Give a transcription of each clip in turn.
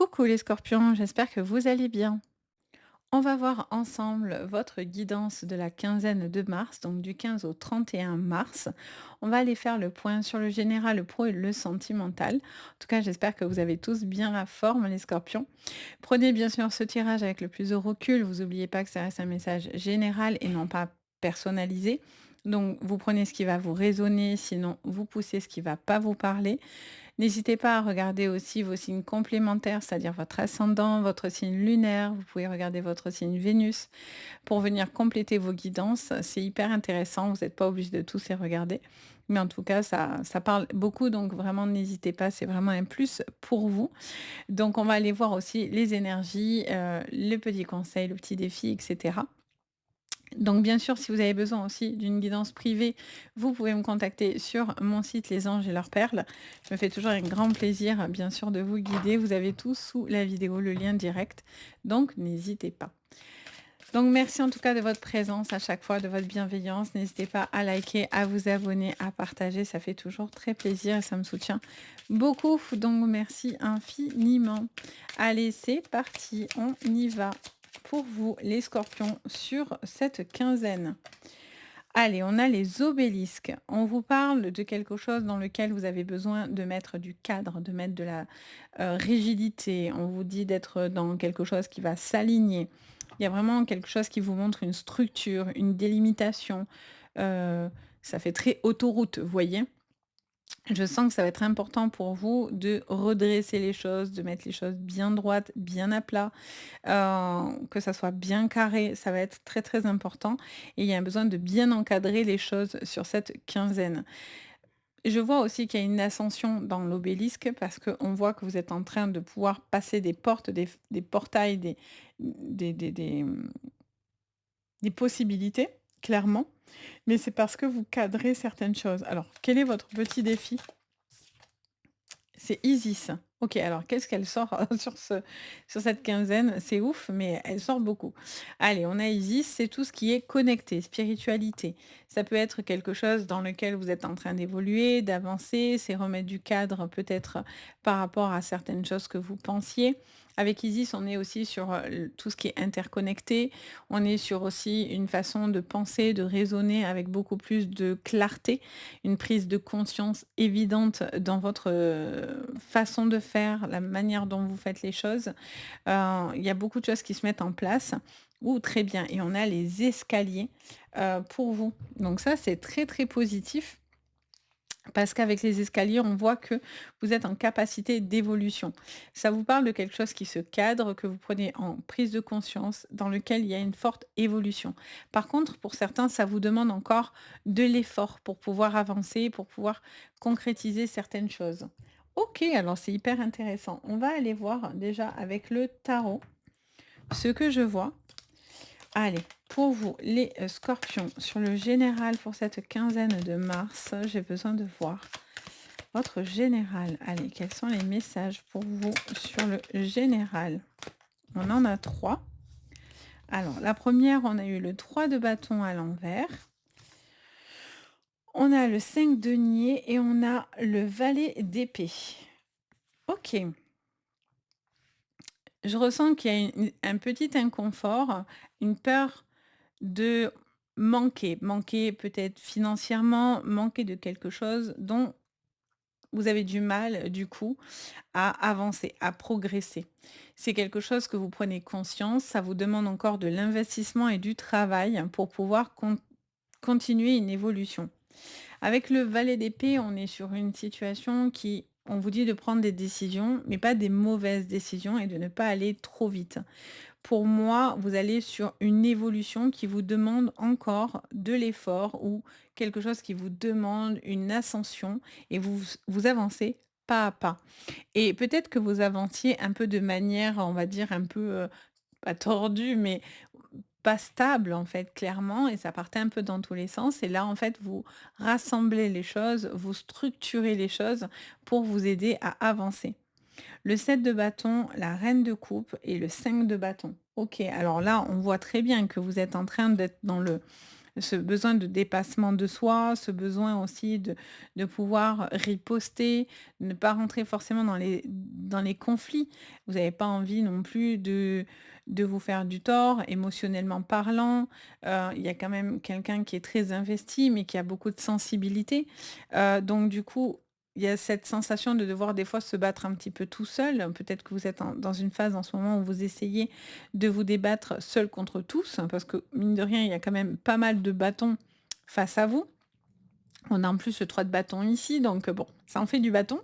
Coucou les scorpions, j'espère que vous allez bien. On va voir ensemble votre guidance de la quinzaine de mars, donc du 15 au 31 mars. On va aller faire le point sur le général, le pro et le sentimental. En tout cas, j'espère que vous avez tous bien la forme, les scorpions. Prenez bien sûr ce tirage avec le plus de recul. Vous n'oubliez pas que ça reste un message général et non pas personnalisé. Donc, vous prenez ce qui va vous résonner, sinon vous poussez ce qui ne va pas vous parler. N'hésitez pas à regarder aussi vos signes complémentaires, c'est-à-dire votre ascendant, votre signe lunaire. Vous pouvez regarder votre signe Vénus pour venir compléter vos guidances. C'est hyper intéressant. Vous n'êtes pas obligé de tous les regarder. Mais en tout cas, ça parle beaucoup. Donc vraiment, n'hésitez pas. C'est vraiment un plus pour vous. Donc on va aller voir aussi les énergies, le petit conseil, le petit défi, etc. Donc bien sûr, si vous avez besoin aussi d'une guidance privée, vous pouvez me contacter sur mon site Les Anges et leurs perles. Je me fais toujours un grand plaisir, bien sûr, de vous guider. Vous avez tout sous la vidéo, le lien direct. Donc n'hésitez pas. Donc merci en tout cas de votre présence à chaque fois, de votre bienveillance. N'hésitez pas à liker, à vous abonner, à partager. Ça fait toujours très plaisir et ça me soutient beaucoup. Donc merci infiniment. Allez, c'est parti. On y va pour vous, les scorpions, sur cette quinzaine. Allez, on a les obélisques. On vous parle de quelque chose dans lequel vous avez besoin de mettre du cadre, de mettre de la rigidité. On vous dit d'être dans quelque chose qui va s'aligner. Il y a vraiment quelque chose qui vous montre une structure, une délimitation. Euh, Ça fait très autoroute, vous voyez. Je sens que ça va être important pour vous de redresser les choses, de mettre les choses bien droites, bien à plat, que ça soit bien carré. Ça va être très, très important et il y a besoin de bien encadrer les choses sur cette quinzaine. Je vois aussi qu'il y a une ascension dans l'obélisque parce qu'on voit que vous êtes en train de pouvoir passer des portes, des portails, des possibilités, clairement, mais c'est parce que vous cadrez certaines choses. Alors, quel est votre petit défi? C'est Isis. OK, alors qu'est-ce qu'elle sort sur cette quinzaine? C'est ouf, mais elle sort beaucoup. Allez, on a Isis, c'est tout ce qui est connecté, spiritualité. Ça peut être quelque chose dans lequel vous êtes en train d'évoluer, d'avancer, c'est remettre du cadre peut-être par rapport à certaines choses que vous pensiez. Avec Isis, on est aussi sur tout ce qui est interconnecté. On est sur aussi une façon de penser, de raisonner avec beaucoup plus de clarté, une prise de conscience évidente dans votre, façon de faire, la manière dont vous faites les choses. Il y a beaucoup de choses qui se mettent en place. Ou très bien et on a les escaliers, pour vous. Donc ça, c'est très, très positif parce qu'avec les escaliers, on voit que vous êtes en capacité d'évolution. Ça vous parle de quelque chose qui se cadre, que vous prenez en prise de conscience, dans lequel il y a une forte évolution. Par contre, pour certains, ça vous demande encore de l'effort pour pouvoir avancer, pour pouvoir concrétiser certaines choses. Ok, alors c'est hyper intéressant. On va aller voir déjà avec le tarot ce que je vois. Allez, pour vous, les scorpions, sur le général pour cette quinzaine de mars, j'ai besoin de voir votre général. Allez, quels sont les messages pour vous sur le général? On en a trois. Alors, la première, on a eu le 3 de bâton à l'envers. On a le 5 de denier et on a le valet d'épée. Ok. Je ressens qu'il y a un petit inconfort, une peur de manquer. Manquer peut-être financièrement, manquer de quelque chose dont vous avez du mal, du coup, à avancer, à progresser. C'est quelque chose que vous prenez conscience, ça vous demande encore de l'investissement et du travail pour pouvoir continuer une évolution. Avec le valet d'épée, on est sur une situation qui, on vous dit de prendre des décisions, mais pas des mauvaises décisions et de ne pas aller trop vite. Pour moi, vous allez sur une évolution qui vous demande encore de l'effort ou quelque chose qui vous demande une ascension et vous avancez pas à pas. Et peut-être que vous avanciez un peu de manière, on va dire, un peu, pas tordue, mais pas stable, en fait, clairement, et ça partait un peu dans tous les sens. Et là, en fait, vous rassemblez les choses, vous structurez les choses pour vous aider à avancer. Le 7 de bâton, la reine de coupe et le 5 de bâton. OK, alors là, on voit très bien que vous êtes en train d'être dans ce besoin de dépassement de soi, ce besoin aussi de pouvoir riposter, ne pas rentrer forcément dans les conflits. Vous n'avez pas envie non plus de vous faire du tort émotionnellement parlant. Il y a quand même quelqu'un qui est très investi, mais qui a beaucoup de sensibilité. Donc du coup, il y a cette sensation de devoir des fois se battre un petit peu tout seul. Peut-être que vous êtes dans une phase en ce moment où vous essayez de vous débattre seul contre tous, hein, parce que mine de rien, il y a quand même pas mal de bâtons face à vous. On a en plus le 3 de bâton ici, donc bon, ça en fait du bâton,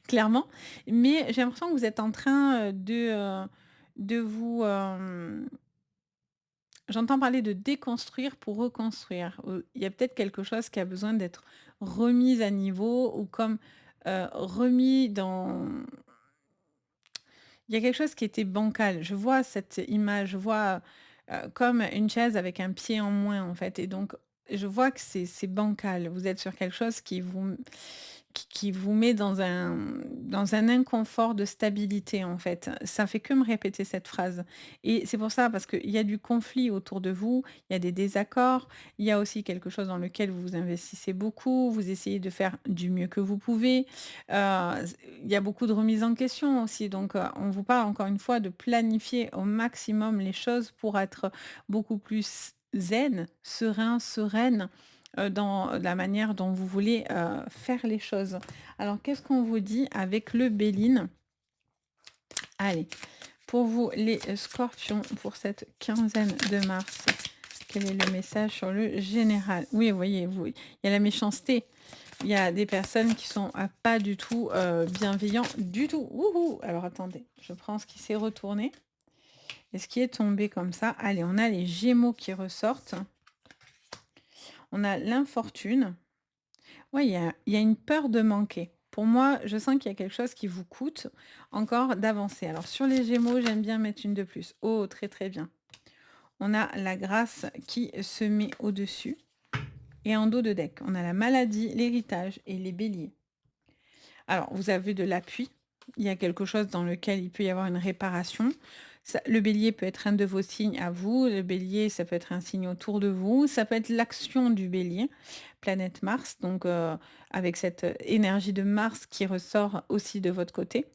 clairement. Mais j'ai l'impression que vous êtes en train, de vous, j'entends parler de déconstruire pour reconstruire. Il y a peut-être quelque chose qui a besoin d'être remis à niveau ou comme, remis dans il y a quelque chose qui était bancal. Je vois cette image, je vois, comme une chaise avec un pied en moins, en fait et donc je vois que c'est bancal. Vous êtes sur quelque chose qui vous met dans un inconfort de stabilité, en fait. Ça fait que me répéter cette phrase et c'est pour ça, parce qu'il y a du conflit autour de vous, il y a des désaccords, il y a aussi quelque chose dans lequel vous vous investissez beaucoup, vous essayez de faire du mieux que vous pouvez. Il y a beaucoup de remises en question aussi, donc on vous parle encore une fois de planifier au maximum les choses pour être beaucoup plus zen, serein, sereine, dans la manière dont vous voulez, faire les choses. Alors qu'est-ce qu'on vous dit avec le Béline? Allez, pour vous les, scorpions, pour cette quinzaine de mars, quel est le message sur le général? Oui, vous voyez, il y a la méchanceté. Il y a des personnes qui sont, pas du tout, bienveillants du tout. Wouhou! Alors attendez, je prends ce qui s'est retourné et ce qui est tombé comme ça. Allez, on a les Gémeaux qui ressortent. On a l'infortune. Ouais, il y a une peur de manquer. Pour moi, je sens qu'il y a quelque chose qui vous coûte encore d'avancer. Alors sur les Gémeaux, j'aime bien mettre une de plus. Oh, très, très bien. On a la grâce qui se met au-dessus et en dos de deck, on a la maladie, l'héritage et les béliers. Alors, vous avez de l'appui. Il y a quelque chose dans lequel il peut y avoir une réparation. Le bélier peut être un de vos signes à vous. Le bélier, ça peut être un signe autour de vous. Ça peut être l'action du bélier, planète Mars. Donc, avec cette énergie de Mars qui ressort aussi de votre côté.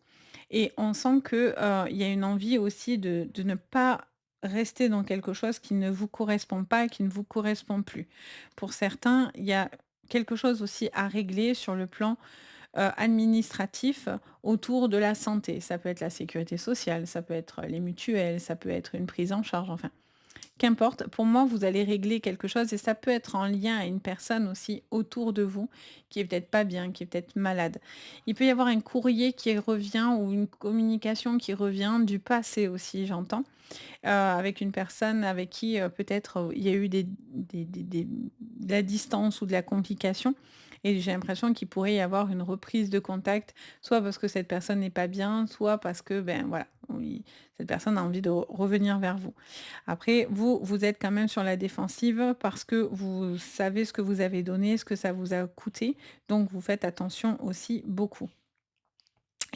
Et on sent que, il y a une envie aussi de ne pas rester dans quelque chose qui ne vous correspond pas et qui ne vous correspond plus. Pour certains, il y a quelque chose aussi à régler sur le plan administratif autour de la santé. Ça peut être la sécurité sociale, ça peut être les mutuelles, ça peut être une prise en charge, enfin, qu'importe. Pour moi, vous allez régler quelque chose et ça peut être en lien à une personne aussi autour de vous qui est peut-être pas bien, qui est peut-être malade. Il peut y avoir un courrier qui revient ou une communication qui revient du passé aussi, j'entends, avec une personne avec qui, peut-être, il y a eu de la distance ou de la complication et j'ai l'impression qu'il pourrait y avoir une reprise de contact, soit parce que cette personne n'est pas bien, soit parce que, ben, voilà, oui, cette personne a envie de revenir vers vous. Après, vous êtes quand même sur la défensive parce que vous savez ce que vous avez donné, ce que ça vous a coûté, donc vous faites attention aussi beaucoup.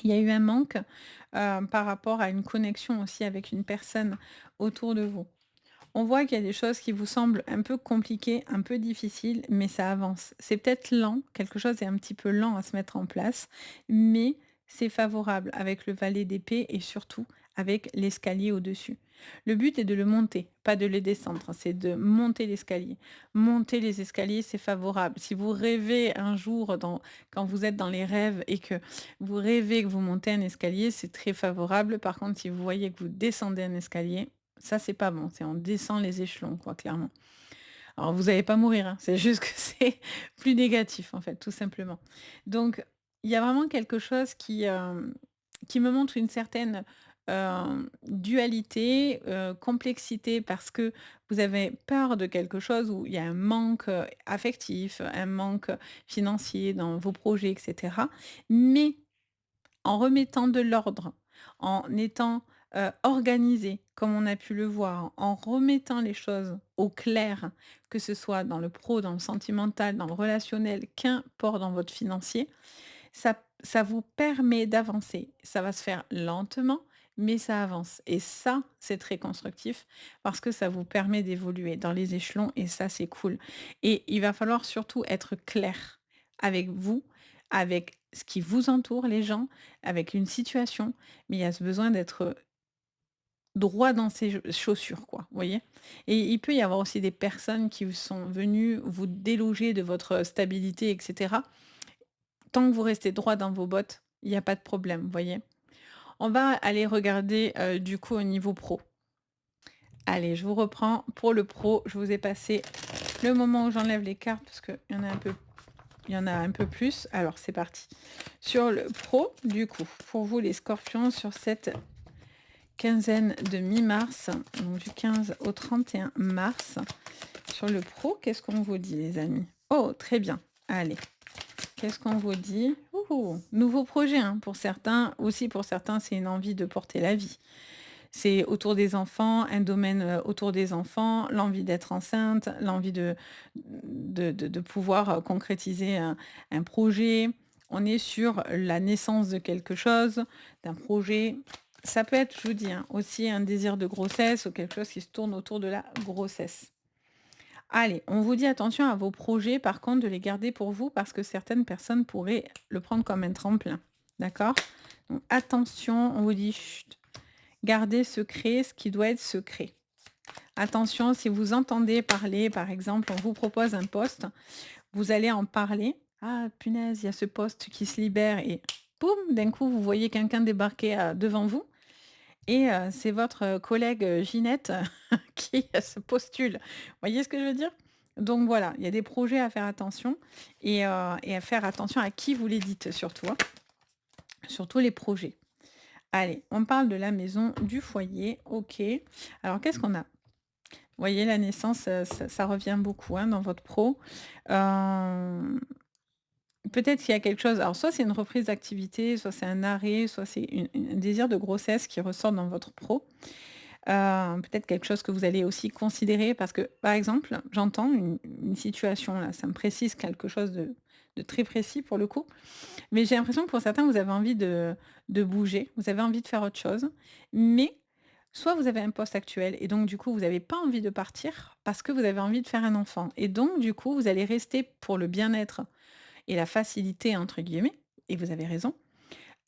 Il y a eu un manque, par rapport à une connexion aussi avec une personne autour de vous. On voit qu'il y a des choses qui vous semblent un peu compliquées, un peu difficiles, mais ça avance. C'est peut-être lent, quelque chose est un petit peu lent à se mettre en place, mais c'est favorable avec le valet d'épée et surtout avec l'escalier au-dessus. Le but est de le monter, pas de le descendre, c'est de monter l'escalier. Monter les escaliers, c'est favorable. Si vous rêvez un jour, quand vous êtes dans les rêves et que vous rêvez que vous montez un escalier, c'est très favorable. Par contre, si vous voyez que vous descendez un escalier, ça, c'est pas bon, c'est on descend les échelons, quoi, clairement. Alors vous allez pas mourir, hein, c'est juste que c'est plus négatif, en fait, tout simplement. Donc il y a vraiment quelque chose qui me montre une certaine, dualité, complexité parce que vous avez peur de quelque chose où il y a un manque, affectif, un manque, financier dans vos projets et cetera. Mais en remettant de l'ordre, en étant, organisé comme on a pu le voir, en remettant les choses au clair, que ce soit dans le pro, dans le sentimental, dans le relationnel, qu'importe dans votre financier, ça vous permet d'avancer. Ça va se faire lentement, mais ça avance et ça, c'est très constructif parce que ça vous permet d'évoluer dans les échelons et ça, c'est cool et il va falloir surtout être clair avec vous, avec ce qui vous entoure, les gens, avec une situation, mais il y a ce besoin d'être droit dans ses chaussures, quoi, vous voyez? Et il peut y avoir aussi des personnes qui sont venues vous déloger de votre stabilité et cetera. Tant que vous restez droit dans vos bottes, il y a pas de problème, vous voyez? On va aller regarder, du coup au niveau pro. Allez, je vous reprends pour le pro, je vous ai passé le moment où j'enlève les cartes parce qu'il y en a un peu plus. Alors c'est parti. Sur le pro, du coup, pour vous les scorpions sur cette quinzaine de mi-mars, donc du 15 au 31 mars. Sur le pro, qu'est-ce qu'on vous dit les amis? Oh, très bien. Allez, qu'est-ce qu'on vous dit? Ouh, nouveau projet, hein, pour certains. Aussi pour certains, c'est une envie de porter la vie. C'est autour des enfants, un domaine, autour des enfants, l'envie d'être enceinte, l'envie de pouvoir, concrétiser un projet. On est sur la naissance de quelque chose, d'un projet. Ça peut être, je vous dis, hein, aussi un désir de grossesse ou quelque chose qui se tourne autour de la grossesse. Allez, on vous dit attention à vos projets, par contre, de les garder pour vous parce que certaines personnes pourraient le prendre comme un tremplin. D'accord? Donc attention, on vous dit: «Chut, gardez secret ce qui doit être secret». Attention, si vous entendez parler, par exemple, on vous propose un poste, vous allez en parler: «Ah punaise, il y a ce poste qui se libère» et boum, d'un coup, vous voyez quelqu'un débarquer, devant vous et c'est votre, collègue, Ginette qui se postule. Vous voyez ce que je veux dire? Donc voilà, il y a des projets à faire attention et à faire attention à qui vous les dites surtout, hein, surtout les projets. Allez, on parle de la maison, du foyer, OK. Alors qu'est-ce qu'on a? Vous voyez la naissance, ça revient beaucoup, hein, dans votre pro. Hem, peut-être qu'il y a quelque chose alors soit c'est une reprise d'activité, soit c'est un arrêt, soit c'est un désir de grossesse qui ressort dans votre pro. Peut-être quelque chose que vous allez aussi considérer parce que, par exemple, j'entends une situation là, ça me précise quelque chose de très précis pour le coup, mais j'ai l'impression que pour certains, vous avez envie de bouger, vous avez envie de faire autre chose, mais soit vous avez un poste actuel et donc du coup, vous n'avez pas envie de partir parce que vous avez envie de faire un enfant et donc du coup, vous allez rester pour le bien-être et «la facilité» entre guillemets et vous avez raison,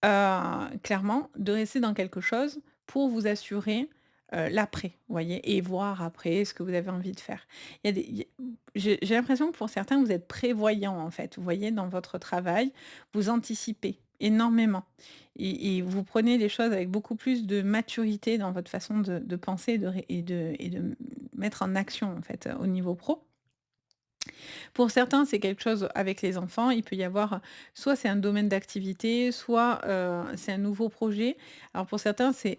clairement, de rester dans quelque chose pour vous assurer, l'après, vous voyez? Et voir après ce que vous avez envie de faire. Il y a des il y j'ai l'impression que pour certains, vous êtes prévoyants, en fait, vous voyez? Dans votre travail, vous anticipez énormément et vous prenez les choses avec beaucoup plus de maturité dans votre façon de penser et de mettre en action, en fait, au niveau pro. Pour certains, c'est quelque chose avec les enfants. Il peut y avoir, soit c'est un domaine d'activité, soit, c'est un nouveau projet. Alors pour certains, c'est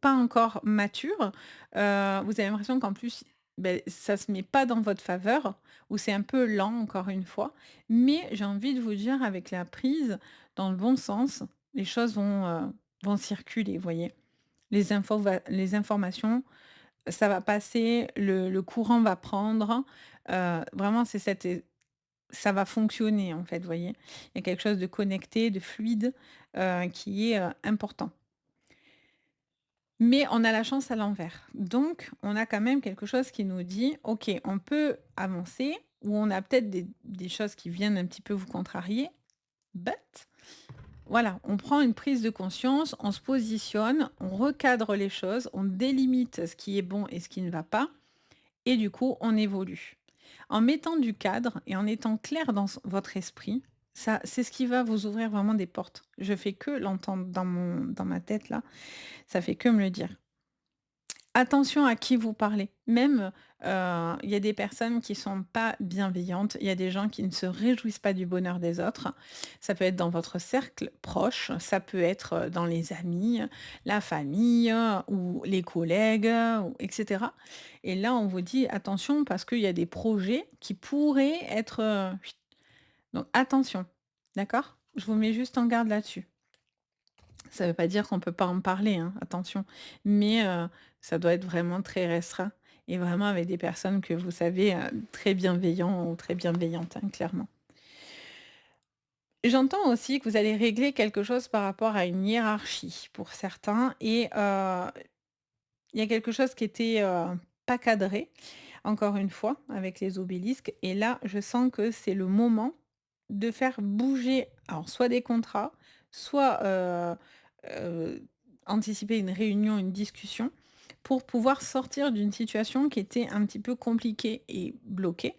pas encore mature. Vous avez l'impression qu'en plus, beh, ça se met pas dans votre faveur ou c'est un peu lent encore une fois. Mais j'ai envie de vous dire avec la prise dans le bon sens, les choses vont circuler, vous voyez? Les informations, ça va passer, le courant va prendre, vraiment c'est cette ça va fonctionner, en fait, vous voyez? Il y a quelque chose de connecté, de fluide, qui est, important. Mais on a la chance à l'envers. Donc on a quand même quelque chose qui nous dit: «OK, on peut avancer» ou on a peut-être des choses qui viennent un petit peu vous contrarier, but voilà, on prend une prise de conscience, on se positionne, on recadre les choses, on délimite ce qui est bon et ce qui ne va pas et du coup, on évolue. En mettant du cadre et en étant clair dans votre esprit, ça, c'est ce qui va vous ouvrir vraiment des portes. Je fais que l'entendre dans ma tête là, ça fait que me le dire. Attention à qui vous parlez. Même, il y a des personnes qui sont pas bienveillantes, il y a des gens qui ne se réjouissent pas du bonheur des autres. Ça peut être dans votre cercle proche, ça peut être, dans les amis, la famille, ou les collègues, ou et cetera et là, on vous dit: «Attention» parce qu'il y a des projets qui pourraient être, donc attention, d'accord? Je vous mets juste en garde là-dessus. Ça ne veut pas dire qu'on ne peut pas en parler, hein, attention. Mais, ça doit être vraiment très restreint et vraiment avec des personnes que vous savez, très bienveillants ou très bienveillantes, hein, clairement. J'entends aussi que vous allez régler quelque chose par rapport à une hiérarchie pour certains et il y a quelque chose qui était, pas cadré, encore une fois, avec les obélisques et là, je sens que c'est le moment de faire bouger, alors soit des contrats, soit, heu, anticiper une réunion, une discussion pour pouvoir sortir d'une situation qui était un petit peu compliquée et bloquée.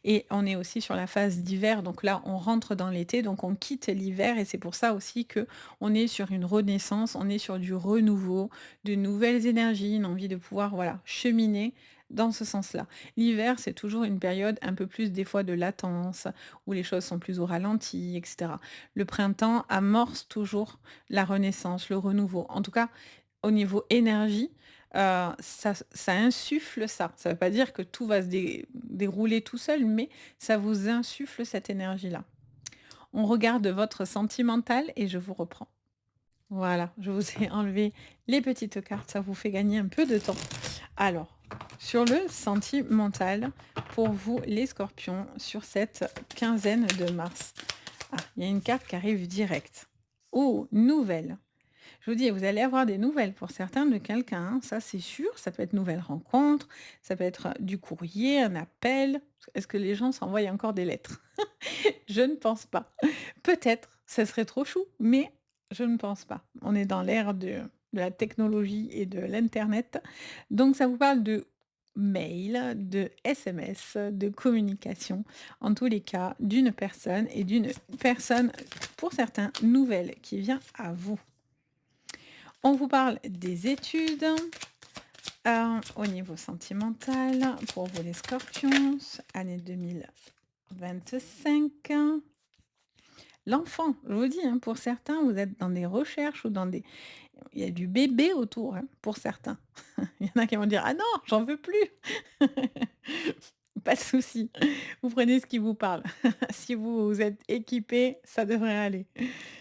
Et on est aussi sur la phase d'hiver, donc là, on rentre dans l'été, donc on quitte l'hiver et c'est pour ça aussi que on est sur une renaissance, on est sur du renouveau, de nouvelles énergies, une envie de pouvoir, voilà, cheminer dans ce sens-là. L'hiver, c'est toujours une période un peu plus des fois de latence, où les choses sont plus au ralenti, et cetera. Le printemps amorce toujours la renaissance, le renouveau. En tout cas, au niveau énergie, ça insuffle ça. Ça ne veut pas dire que tout va se dérouler tout seul, mais ça vous insuffle cette énergie-là. On regarde votre sentimental et je vous reprends. Voilà, je vous ai enlevé les petites cartes, ça vous fait gagner un peu de temps. Alors, sur le sentimental, pour vous les scorpions, sur cette quinzaine de mars. Ah, il y a une carte qui arrive direct. Oh, nouvelle. Je vous dis, vous allez avoir des nouvelles pour certains de quelqu'un, hein, ça c'est sûr. Ça peut être nouvelle rencontre, ça peut être du courrier, un appel. Est-ce que les gens s'envoient encore des lettres? Je ne pense pas. Peut-être, ça serait trop chou, mais je ne pense pas. On est dans l'ère de la technologie et de l'internet. Donc ça vous parle de mail, de SMS, de communication, en tous les cas, d'une personne et d'une personne, pour certains, nouvelle qui vient à vous. On vous parle des études, au niveau sentimental, pour vous les scorpions, année 2025. L'enfant, je vous dis, hein, pour certains, vous êtes dans des recherches ou dans des il y a du bébé autour, hein, pour certains. Il y en a qui vont dire: «Ah non, j'en veux plus!» Pas de souci, vous prenez ce qui vous parle. Si vous êtes équipé, ça devrait aller.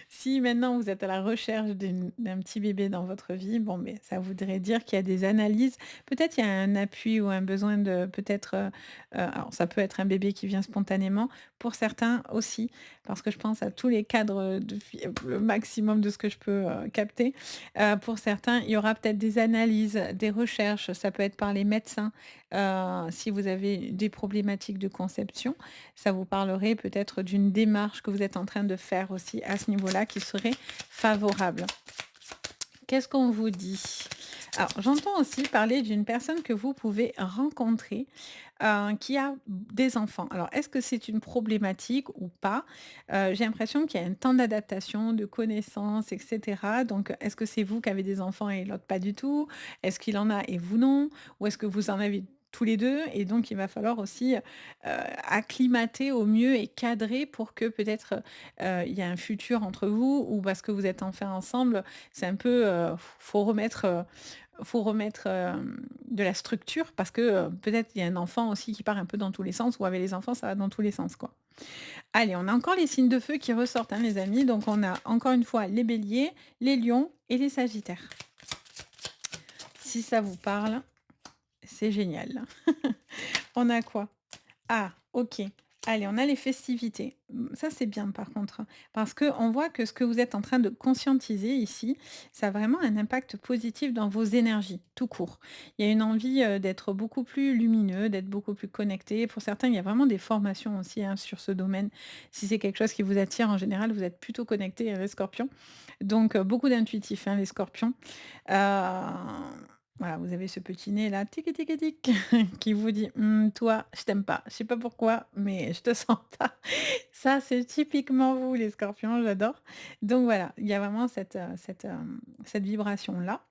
Si maintenant vous êtes à la recherche d'un petit bébé dans votre vie, bon, mais ça voudrait dire qu'il y a des analyses. Peut-être il y a un appui ou un besoin de peut-être, alors ça peut être un bébé qui vient spontanément, pour certains aussi, parce que je pense à tous les cadres de vie, le maximum de ce que je peux, capter. Pour certains, il y aura peut-être des analyses, des recherches, ça peut être par les médecins, si vous avez des problématiques de conception. Ça vous parlerait peut-être d'une démarche que vous êtes en train de faire aussi à ce niveau-là qui serait favorable. Qu'est-ce qu'on vous dit? Alors, j'entends aussi parler d'une personne que vous pouvez rencontrer, qui a des enfants. Alors, est-ce que c'est une problématique ou pas? J'ai l'impression qu'il y a un temps d'adaptation, de connaissance et cetera. Donc, est-ce que c'est vous qui avez des enfants et l'autre pas du tout? Est-ce qu'il en a et vous non? Ou est-ce que vous en avez tous les 2 et donc il va falloir aussi, acclimater au mieux et cadrer pour que peut-être, il y a un futur entre vous ou parce que vous êtes enfin ensemble, c'est un peu, faut remettre, de la structure parce que, peut-être il y a un enfant aussi qui part un peu dans tous les sens ou avec les enfants, ça va dans tous les sens, quoi. Allez, on a encore les signes de feu qui ressortent, hein, les amis, donc on a encore une fois les béliers, les lions et les sagittaires. Si ça vous parle, c'est génial. On a quoi? Ah, OK. Allez, on a les festivités. Ça, c'est bien par contre, hein, parce qu'on voit que ce que vous êtes en train de conscientiser ici, ça a vraiment un impact positif dans vos énergies, tout court. Il y a une envie, d'être beaucoup plus lumineux, d'être beaucoup plus connecté. Pour certains, il y a vraiment des formations aussi, hein, sur ce domaine. Si c'est quelque chose qui vous attire, en général, vous êtes plutôt connectés, les scorpions. Donc, beaucoup d'intuitifs, hein, les scorpions. Voilà, vous avez ce petit nez là, tic tic tic, qui vous dit: Toi, je t'aime pas. Je sais pas pourquoi, mais je te sens pas». Ça, c'est typiquement vous les scorpions, j'adore. Donc voilà, il y a vraiment cette vibration-là.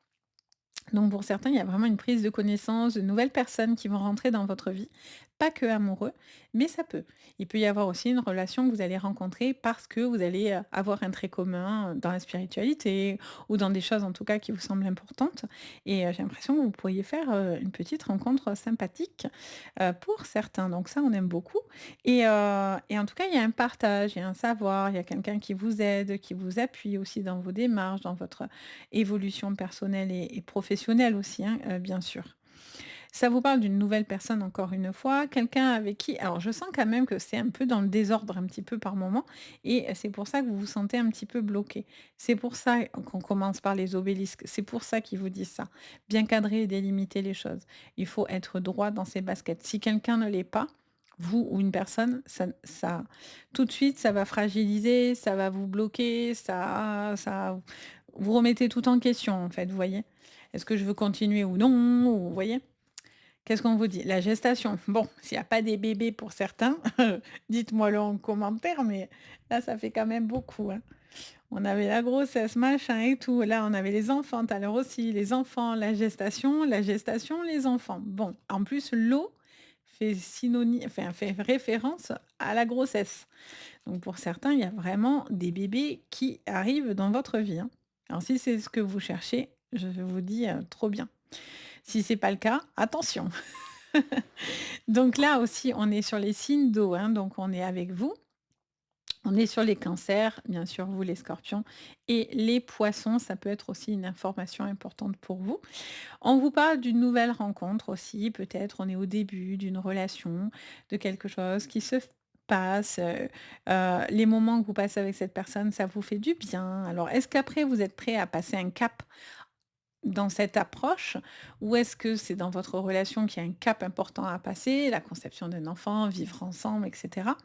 Donc pour certains, il y a vraiment une prise de connaissance, de nouvelles personnes qui vont rentrer dans votre vie, pas que amoureux, mais ça peut. Il peut y avoir aussi une relation que vous allez rencontrer parce que vous allez avoir un trait commun dans la spiritualité ou dans des choses en tout cas qui vous semblent importantes. Et j'ai l'impression que vous pourriez faire une petite rencontre sympathique pour certains. Donc ça, on aime beaucoup. Et en tout cas, il y a un partage, il y a un savoir, il y a quelqu'un qui vous aide, qui vous appuie aussi dans vos démarches, dans votre évolution personnelle et professionnelle aussi, hein, bien sûr. Ça vous parle d'une nouvelle personne encore une fois, quelqu'un avec qui alors je sens quand même que c'est un peu dans le désordre un petit peu par moment et c'est pour ça que vous vous sentez un petit peu bloqué. C'est pour ça qu'on commence par les obélisques, c'est pour ça qu'ils vous disent ça. Bien cadrer et délimiter les choses. Il faut être droit dans ses baskets. Si quelqu'un ne l'est pas, vous ou une personne, ça tout de suite, ça va fragiliser, ça va vous bloquer, ça vous remettez tout en question en fait, vous voyez? Est-ce que je veux continuer ou non? Ou vous voyez? Qu'est-ce qu'on vous dit? La gestation. Bon, s'il y a pas des bébés pour certains, dites-moi-le en commentaire, mais là, ça fait quand même beaucoup, hein. On avait la grossesse, machin et tout. Là, on avait les enfants tout à l'heure aussi, les enfants, la gestation, les enfants. Bon, en plus, l'eau fait synonyme, enfin, fait référence à la grossesse. Donc pour certains, il y a vraiment des bébés qui arrivent dans votre vie, hein. Alors si c'est ce que vous cherchez, je vous dis, trop bien. Si c'est pas le cas, attention. Donc là aussi, on est sur les signes d'eau, hein, donc on est avec vous. On est sur les cancers, bien sûr, vous les scorpions et les poissons, ça peut être aussi une information importante pour vous. On vous parle d'une nouvelle rencontre aussi, peut-être on est au début d'une relation, de quelque chose qui se passe, les moments que vous passez avec cette personne, ça vous fait du bien. Alors est-ce qu'après vous êtes prêt à passer un cap dans cette approche? Ou est-ce que c'est dans votre relation qu'il y a un cap important à passer, la conception d'un enfant, vivre ensemble et cetera?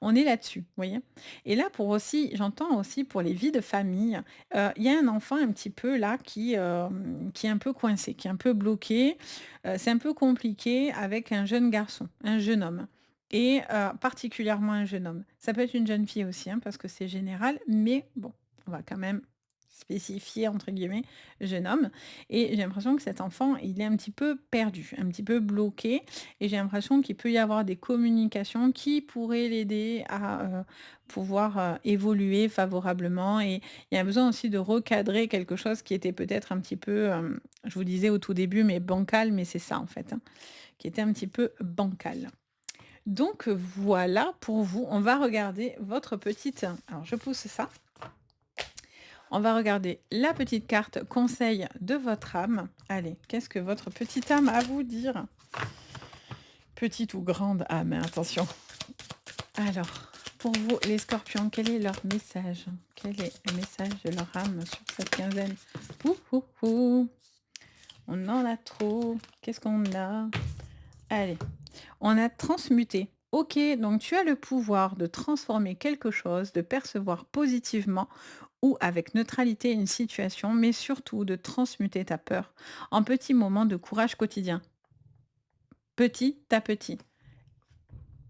On est là-dessus, vous voyez? Et là pour aussi j'entends aussi pour les vies de famille, il y a un enfant un petit peu là qui est un peu coincé, qui est un peu bloqué, c'est un peu compliqué avec un jeune garçon, un jeune homme et particulièrement un jeune homme. Ça peut être une jeune fille aussi, hein, parce que c'est général, mais bon, on va quand même spécifier entre guillemets «jeune homme» et j'ai l'impression que cet enfant, il est un petit peu perdu, un petit peu bloqué et j'ai l'impression qu'il peut y avoir des communications qui pourraient l'aider à, pouvoir, évoluer favorablement et il y a besoin aussi de recadrer quelque chose qui était peut-être un petit peu, je vous disais au tout début, mais bancal, mais c'est ça en fait, hein, qui était un petit peu bancal. Donc, voilà pour vous. On va regarder votre petite alors je pousse ça. On va regarder la petite carte conseil de votre âme. Allez, qu'est-ce que votre petite âme a à vous dire? Petite ou grande âme, hein, attention. Alors, pour vous, les scorpions, quel est leur message? Quel est le message de leur âme sur cette quinzaine? Ouh, ouh, ouh. On en a trop. Qu'est-ce qu'on a? Allez, on a transmuté. Ok, donc tu as le pouvoir de transformer quelque chose, de percevoir positivement ou avec neutralité une situation, mais surtout de transmuter ta peur en petits moments de courage quotidien. Petit à petit.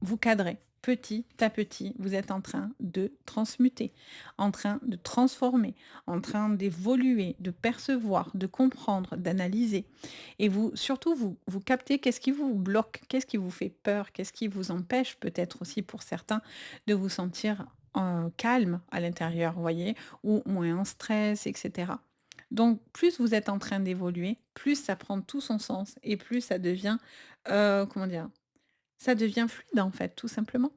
Vous cadrez. Petit à petit, vous êtes en train de transmuter, en train de transformer, en train d'évoluer, de percevoir, de comprendre, d'analyser. Et vous, surtout, vous captez qu'est-ce qui vous bloque, qu'est-ce qui vous fait peur, qu'est-ce qui vous empêche peut-être aussi pour certains de vous sentir calme à l'intérieur, vous voyez, ou moins en stress, etc. Donc, plus vous êtes en train d'évoluer, plus ça prend tout son sens et plus ça devient, comment dire, ça devient fluide en fait, tout simplement.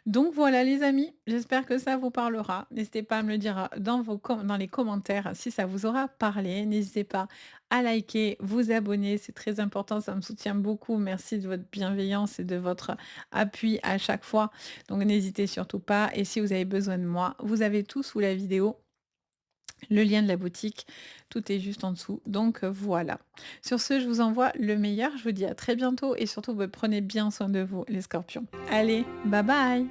Donc voilà les amis, j'espère que ça vous parlera. N'hésitez pas à me le dire dans les commentaires si ça vous aura parlé. N'hésitez pas à liker, vous abonner, c'est très important, ça me soutient beaucoup. Merci de votre bienveillance et de votre appui à chaque fois. Donc n'hésitez surtout pas. Et si vous avez besoin de moi, vous avez tout sous la vidéo. Le lien de la boutique, tout est juste en dessous. Donc voilà. Sur ce, je vous envoie le meilleur. Je vous dis à très bientôt et surtout, prenez bien soin de vous, les scorpions. Allez, bye bye!